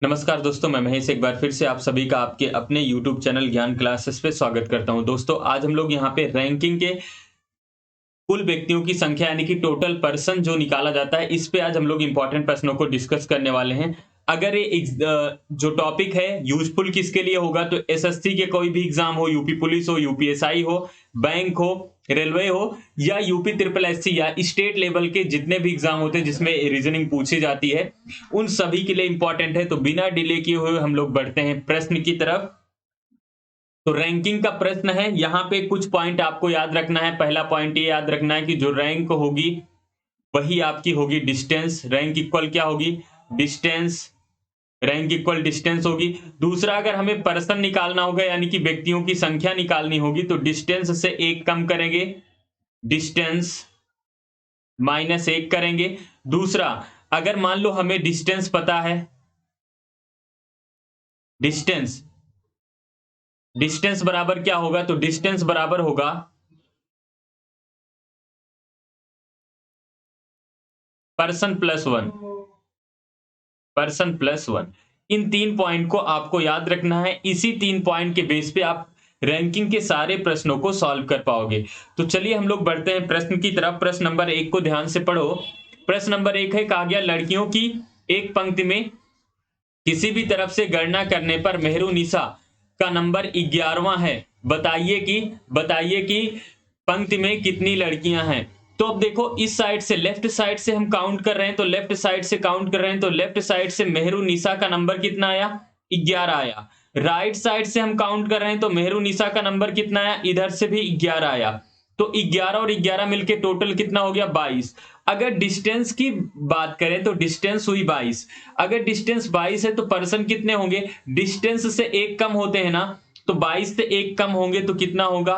नमस्कार दोस्तों, मैं महेश एक बार फिर से आप सभी का आपके अपने YouTube चैनल ज्ञान क्लासेस पे स्वागत करता हूं। दोस्तों, आज हम लोग यहाँ पे रैंकिंग के कुल व्यक्तियों की संख्या यानी कि टोटल पर्सन जो निकाला जाता है, इस पे आज हम लोग इंपॉर्टेंट प्रश्नों को डिस्कस करने वाले हैं। अगर जो टॉपिक है यूजफुल किसके लिए होगा, तो एसएससी के कोई भी एग्जाम हो, यूपी पुलिस हो, यूपीएसआई हो, बैंक हो, रेलवे हो या यूपी ट्रिपल एससी या स्टेट लेवल के जितने भी एग्जाम होते हैं जिसमें रीजनिंग पूछी जाती है, उन सभी के लिए इंपॉर्टेंट है। तो बिना डिले किए हुए हम लोग बढ़ते हैं प्रश्न की तरफ। तो रैंकिंग का प्रश्न है, यहां पे कुछ पॉइंट आपको याद रखना है। पहला पॉइंट ये याद रखना है कि जो रैंक होगी वही आपकी होगी डिस्टेंस। रैंक इक्वल क्या होगी? डिस्टेंस। रैंक इक्वल डिस्टेंस होगी। दूसरा, अगर हमें पर्सन निकालना होगा यानी कि व्यक्तियों की संख्या निकालनी होगी, तो डिस्टेंस से एक कम करेंगे, डिस्टेंस -1 करेंगे। दूसरा, अगर मान लो हमें डिस्टेंस पता है, डिस्टेंस डिस्टेंस बराबर क्या होगा? तो डिस्टेंस बराबर होगा पर्सन+1। पर्सन+1। इन 3 पॉइंट को आपको याद रखना है। इसी 3 पॉइंट के बेस पे आप रैंकिंग के सारे प्रश्नों को सॉल्व कर पाओगे। तो चलिए हम लोग बढ़ते हैं प्रश्न की तरफ। प्रश्न नंबर 1 को ध्यान से पढ़ो। प्रश्न नंबर 1 है, कहा गया लड़कियों की एक पंक्ति में किसी भी तरफ से गणना करने पर मेहरुनिसा का नंबर 11वां है। बताइए कि पंक्ति में कितनी लड़कियां हैं। तो अब देखो, इस साइड से लेफ्ट साइड से हम काउंट कर रहे हैं, तो लेफ्ट साइड से काउंट कर रहे हैं, तो लेफ्ट साइड से मेहरुनिसा का नंबर कितना आया? 11 आया। राइट साइड से हम काउंट कर रहे हैं, तो मेहरुनिसा का नंबर कितना आया? इधर से भी 11 आया। तो 11 और 11 मिलके टोटल कितना हो गया? 22। अगर डिस्टेंस की बात करें तो डिस्टेंस हुई 22। अगर डिस्टेंस 22 है तो पर्सन कितने होंगे? डिस्टेंस से एक कम होते हैं ना, तो 22 से एक कम होंगे तो कितना होगा?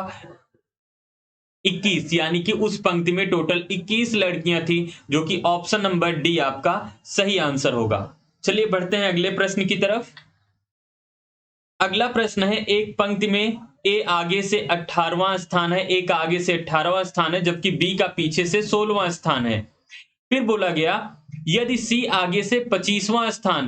21। यानी कि उस पंक्ति में टोटल 21 लड़कियां थी, जो कि ऑप्शन नंबर डी आपका सही आंसर होगा। चलिए बढ़ते हैं अगले प्रश्न की तरफ। अगला प्रश्न है, एक पंक्ति में ए आगे से 18वां स्थान है, ए का आगे से 18वां स्थान है, जबकि बी का पीछे से 16वां स्थान है। फिर बोला गया, यदि सी आगे से 25वां स्थान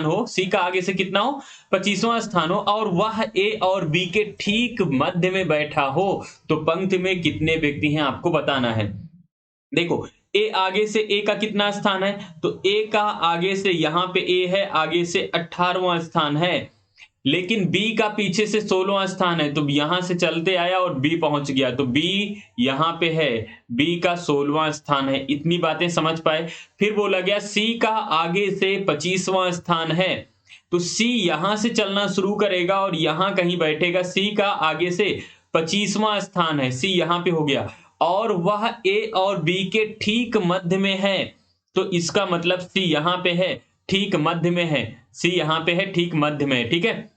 हो, सी का आगे से कितना हो? 25वां स्थान हो, और वह ए और बी के ठीक मध्य में बैठा हो, तो पंक्ति में कितने व्यक्ति हैं आपको बताना है। देखो, ए आगे से ए का कितना स्थान है? तो ए का आगे से यहां पे ए है, आगे से 18वां स्थान है, लेकिन बी का पीछे से 16वां स्थान है, तो यहां से चलते आया और बी पहुंच गया, तो बी यहां पे है, बी का 16वां स्थान है। इतनी बातें समझ पाए। फिर बोला गया सी का आगे से 25वां स्थान है, तो सी यहां से चलना शुरू करेगा और यहां कहीं बैठेगा। सी का आगे से 25वां स्थान है, सी यहां पे हो गया, और वह ए और बी के ठीक मध्य में है, तो इसका मतलब सी यहां पे है, ठीक मध्य में है। सी यहां पे है, ठीक मध्य में है। ठीक है,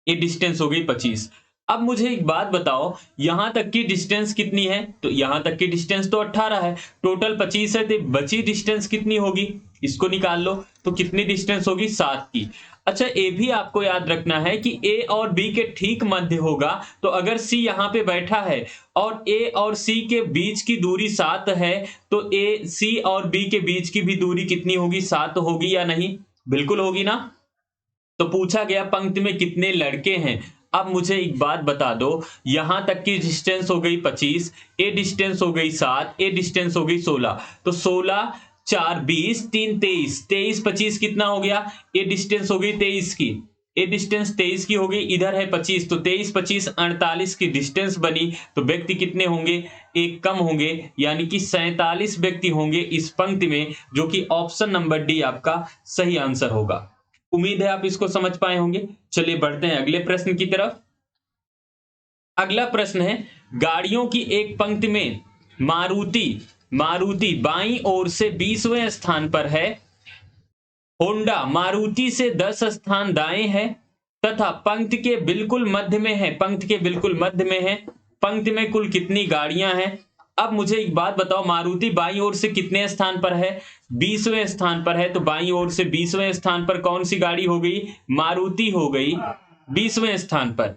ये डिस्टेंस हो गई 25। अब मुझे एक बात बताओ, यहां तक की डिस्टेंस कितनी है? तो यहां तक की डिस्टेंस तो 18 है, टोटल 25 है, तो बची डिस्टेंस कितनी होगी? इसको निकाल लो, तो कितनी डिस्टेंस होगी? 7 की। अच्छा, ये भी आपको याद रखना है कि ए और बी के ठीक मध्य होगा, तो अगर सी यहां पे बैठा है और ए और सी के बीच की दूरी 7 है, तो ए सी और बी के बीच की भी दूरी कितनी होगी? 7 होगी या नहीं? बिल्कुल होगी ना। तो पूछा गया पंक्ति में कितने लड़के हैं। अब मुझे एक बात बता दो, यहां तक की डिस्टेंस हो गई 25, ए डिस्टेंस हो गई 7, ए डिस्टेंस हो गई 16, तो 16 4 20 3 23, 23 25 कितना हो गया? ए डिस्टेंस हो गई 23 की, ए डिस्टेंस 23 की हो गई, इधर है 25, तो 23 25 48 की डिस्टेंस बनी। तो व्यक्ति कितने होंगे? एक कम होंगे, यानी कि 47 व्यक्ति होंगे इस पंक्ति में, जो कि ऑप्शन नंबर डी आपका सही आंसर होगा। उम्मीद है आप इसको समझ पाए होंगे। चलिए बढ़ते हैं अगले प्रश्न की तरफ। अगला प्रश्न है, गाड़ियों की एक पंक्ति में मारुति मारुति बाईं ओर से 20वें स्थान पर है, होंडा मारुति से 10 स्थान दाएं है, तथा पंक्ति के बिल्कुल मध्य में है, पंक्ति के बिल्कुल मध्य में है। पंक्ति में कुल कितनी गाड़ियां हैं? अब मुझे एक बात बताओ, मारुति बाईं ओर से कितने स्थान पर है? 20वें स्थान पर है, तो बाईं ओर से 20वें स्थान पर कौन सी गाड़ी हो गई? मारुति हो गई 20वें स्थान पर।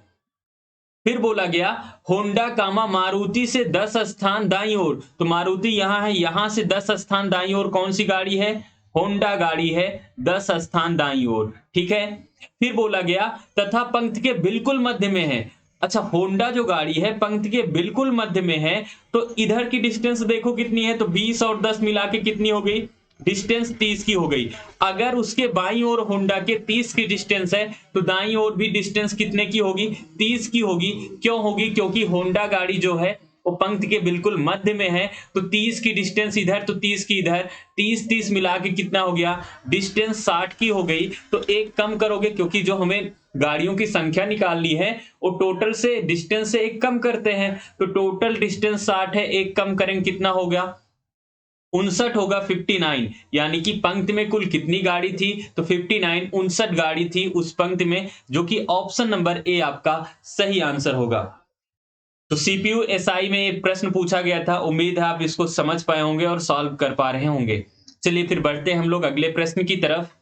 फिर बोला गया होंडा कामा मारुति से 10 स्थान दाईं ओर, तो मारुति यहां है, यहां से 10 स्थान दाईं ओर कौन सी गाड़ी है? होंडा गाड़ी है 10 स्थान दाईं ओर, ठीक है। फिर बोला गया तथा पंक्ति के बिल्कुल मध्य में है। अच्छा, होंडा जो गाड़ी है पंक्ति के बिल्कुल मध्य में है, तो इधर की डिस्टेंस देखो कितनी है, तो 20 और 10 मिला के कितनी हो गई, डिस्टेंस 30 की हो गई। अगर उसके बाईं ओर होंडा के 30 की डिस्टेंस है, तो दाईं ओर भी डिस्टेंस कितने की होगी, 30 की होगी। क्यों होगी, क्योंकि होंडा गाड़ी जो है वो पंक्ति के बिल्कुल मध्य में है, तो 30 की डिस्टेंस इधर तो 30 की इधर, 30 मिला के कितना हो गया, डिस्टेंस 60 की हो गई। तो एक कम करोगे, क्योंकि जो हमें गाड़ियों की संख्या निकालनी है वो टोटल से डिस्टेंस से एक कम करते हैं, तो टोटल डिस्टेंस 60 है, एक कम करेंगे कितना हो गया, 59 होगा, 59। यानी कि पंक्ति में कुल कितनी गाड़ी थी, तो 59, 59 गाड़ी थी उस पंक्ति में, जो कि ऑप्शन नंबर ए आपका सही आंसर होगा। तो सीपीयू एसआई में एक प्रश्न पूछा गया था, उम्मीद है आप इसको समझ पाए होंगे और सॉल्व कर पा रहे होंगे। चलिए फिर बढ़ते हैं हम लोग अगले प्रश्न की तरफ।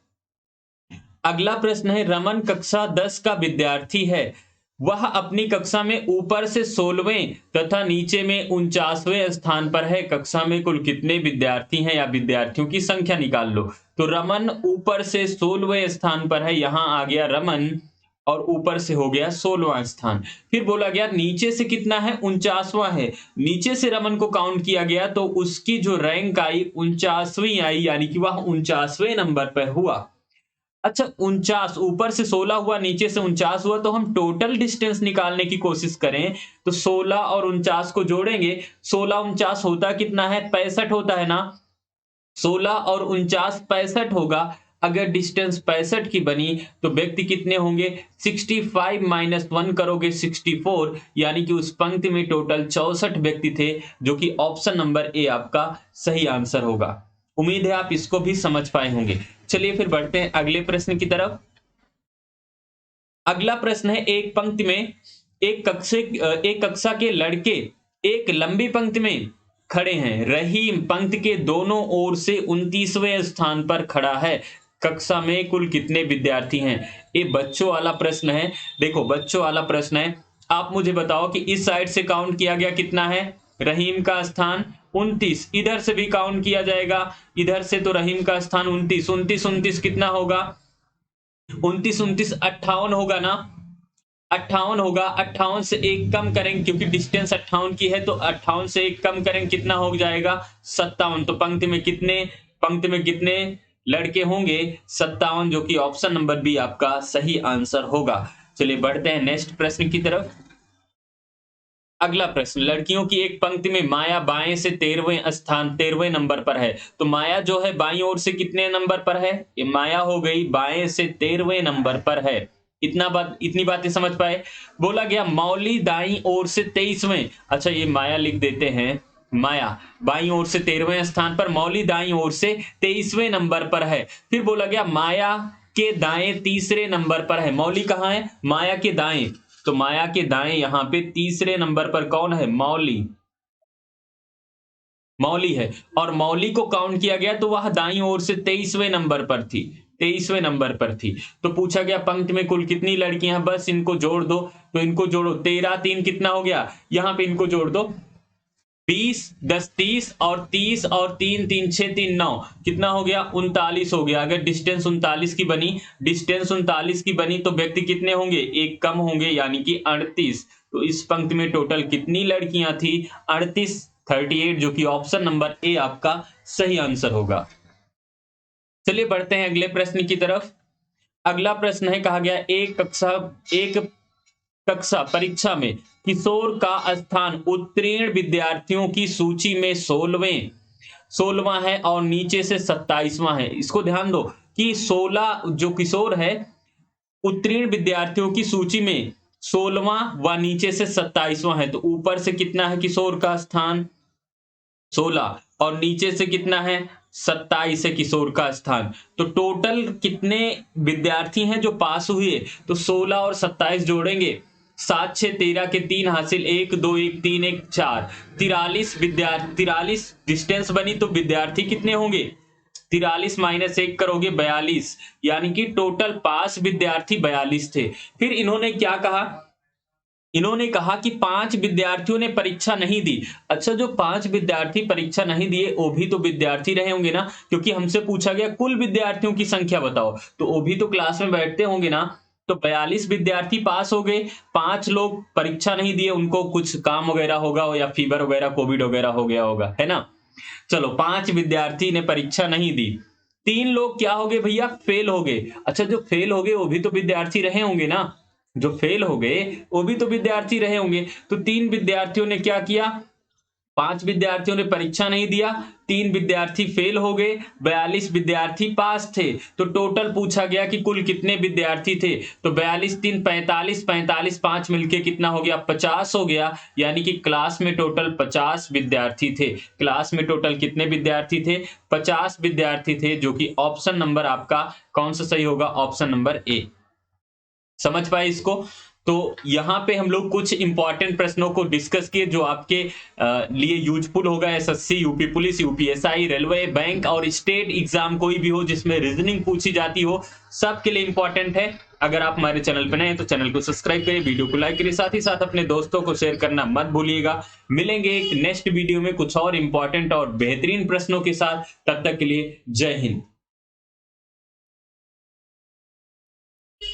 अगला प्रश्न है, रमन कक्षा 10 का विद्यार्थी है। वह अपनी कक्षा में ऊपर से 16वें तथा नीचे में 49वें स्थान पर है। कक्षा में कुल कितने विद्यार्थी हैं, या विद्यार्थियों की संख्या निकाल लो। तो रमन ऊपर से 16वें स्थान पर है, यहां आ गया रमन और ऊपर से हो गया 16वां स्थान। फिर बोला गया नीचे से कितना है, 49वां है। नीचे से रमन को काउंट किया गया तो उसकी जो रैंक आई 49वीं आई, यानी कि वह 49वें नंबर पर हुआ। अच्छा, 49 ऊपर से 16 हुआ, नीचे से 49 हुआ, तो हम टोटल डिस्टेंस निकालने की कोशिश करें तो 16 और 49 को जोड़ेंगे। 16 49 होता कितना है, 65 होता है ना। 16 और 49 65 होगा। अगर डिस्टेंस 65 की बनी तो व्यक्ति कितने होंगे, 65 माइनस 1 करोगे 64, यानी कि उस पंक्ति में टोटल 64 व्यक्ति थे, जो कि ऑप्शन नंबर ए आपका सही आंसर होगा। उम्मीद है आप इसको भी समझ पाए होंगे। चलिए फिर बढ़ते हैं अगले प्रश्न की तरफ। अगला प्रश्न है, एक पंक्ति में एक कक्षा के लड़के एक लंबी पंक्ति में खड़े हैं। रहीम पंक्ति के दोनों ओर से 29वें स्थान पर खड़ा है। कक्षा में कुल कितने विद्यार्थी हैं। ये बच्चों वाला प्रश्न है। देखो, बच्चों वाला प्रश्न है। आप मुझे बताओ कि इस साइड से काउंट किया गया कितना है, रहीम का स्थान 29, इधर से भी काउंट किया जाएगा, इधर से तो रहीम का स्थान 29, 29 29 कितना होगा, 29 29 58 होगा ना, 58 होगा। 58 से एक कम करेंगे, क्योंकि डिस्टेंस 58 की है, तो 58 से एक कम करेंगे कितना हो जाएगा, 57। तो पंक्ति में कितने लड़के होंगे, 57, जो कि ऑप्शन नंबर बी आपका सही आंसर होगा। चलिए बढ़ते हैं नेक्स्ट प्रश्न की तरफ। अगला प्रश्न, लड़कियों की एक पंक्ति में माया बाएं से 13वें नंबर पर है। तो माया जो है बाईं ओर से कितने नंबर पर है, ये माया हो गई बाएं से 13वें नंबर पर है। इतनी बातें समझ पाए। बोला गया मौली दाईं ओर से 23वें, अच्छा ये माया लिख देते हैं, माया बाईं ओर से 13वें स्थान पर, मौली दाईं ओर से 23वें नंबर पर है। फिर बोला गया माया के दाएं तीसरे नंबर पर है। मौली कहाँ है, माया के दाएं, तो माया के दाएं यहां पे तीसरे नंबर पर कौन है, मौली, मौली है। और मौली को काउंट किया गया तो वह दाईं ओर से 23वें नंबर पर थी, 23वें नंबर पर थी। तो पूछा गया पंक्ति में कुल कितनी लड़कियां, बस इनको जोड़ दो। तो इनको जोड़ो, 13 3 कितना हो गया, यहां पे इनको जोड़ दो, 20 10 30 और 30 और 3 3 6 3 9 कितना हो गया, 39 हो गया। अगर डिस्टेंस 39 की बनी, तो व्यक्ति कितने होंगे, एक कम होंगे, यानी कि 38। तो इस पंक्ति में टोटल कितनी लड़कियां थी, 38, 38, जो कि ऑप्शन नंबर ए आपका सही आंसर होगा। चलिए बढ़ते हैं अगले प्रश्न की तरफ। अगला प्रश्न है, कहा गया एक कक्षा परीक्षा में किशोर का स्थान उत्तीर्ण विद्यार्थियों की सूची में 16वां है और नीचे से 27वां है। इसको ध्यान दो कि 16 जो किशोर है उत्तीर्ण विद्यार्थियों की सूची में 16वां व नीचे से 27वां है। तो ऊपर से कितना है किशोर का स्थान, 16, और नीचे से कितना है, 27 है किशोर का स्थान। तो टोटल कितने विद्यार्थी हैं जो पास हुए, तो 16 और 27 जोड़ेंगे, 7 6 13 के 3 हासिल, 1 2 1 3 1 4, 43 डिस्टेंस बनी, तो विद्यार्थी कितने होंगे, 43 माइनस 1 करोगे 42, यानी कि टोटल पास विद्यार्थी 42 थे। फिर इन्होंने क्या कहा, इन्होंने कहा कि 5 विद्यार्थियों ने परीक्षा नहीं दी। अच्छा, जो 5 विद्यार्थी परीक्षा नहीं दिए, वो भी तो विद्यार्थी रहे होंगे ना? क्योंकि हमसे पूछा गया कुल विद्यार्थियों की संख्या बताओ, तो वो भी तो क्लास में बैठते होंगे ना? तो 42 विद्यार्थी पास हो गए, 5 लोग परीक्षा नहीं दिए, उनको कुछ काम वगैरह होगा या फीवर वगैरह, कोविड वगैरह हो गया होगा, है ना? चलो, 5 विद्यार्थी ने परीक्षा नहीं दी। 3 लोग क्या हो गए भैया? फेल हो गए। अच्छा, जो फेल हो गए वो भी तो विद्यार्थी रहे होंगे ना? जो फेल हो गए वो भी तो विद्यार्थी रहे होंगे। तो 3 विद्यार्थियों ने क्या किया? 5 विद्यार्थियों ने परीक्षा नहीं दिया, 3 विद्यार्थी फेल हो गए, 42 विद्यार्थी पास थे। तो टोटल पूछा गया कि कुल कितने विद्यार्थी थे? तो 42 3 45, 45 5 मिलके कितना हो गया? 50 हो गया। यानी कि क्लास में टोटल 50 विद्यार्थी थे। क्लास में टोटल कितने विद्यार्थी थे? 50 विद्यार्थी थे, जो कि ऑप्शन नंबर आपका कौन सा सही होगा? Option number A. समझ पाए इसको? तो यहाँ पे हम लोग कुछ इंपॉर्टेंट प्रश्नों को डिस्कस किए जो आपके लिए यूजफुल होगा। SSC, UP police, UPSI, railway, bank और स्टेट एग्जाम कोई भी हो जिसमें रीजनिंग पूछी जाती हो, सबके लिए इंपॉर्टेंट है। अगर आप हमारे चैनल पर नए हैं तो चैनल को सब्सक्राइब करिए, वीडियो को लाइक करिए, साथ ही साथ अपने दोस्तों को शेयर करना मत भूलिएगा। मिलेंगे एक नेक्स्ट वीडियो में कुछ और इंपॉर्टेंट और बेहतरीन प्रश्नों के साथ। तब तक के लिए जय हिंद।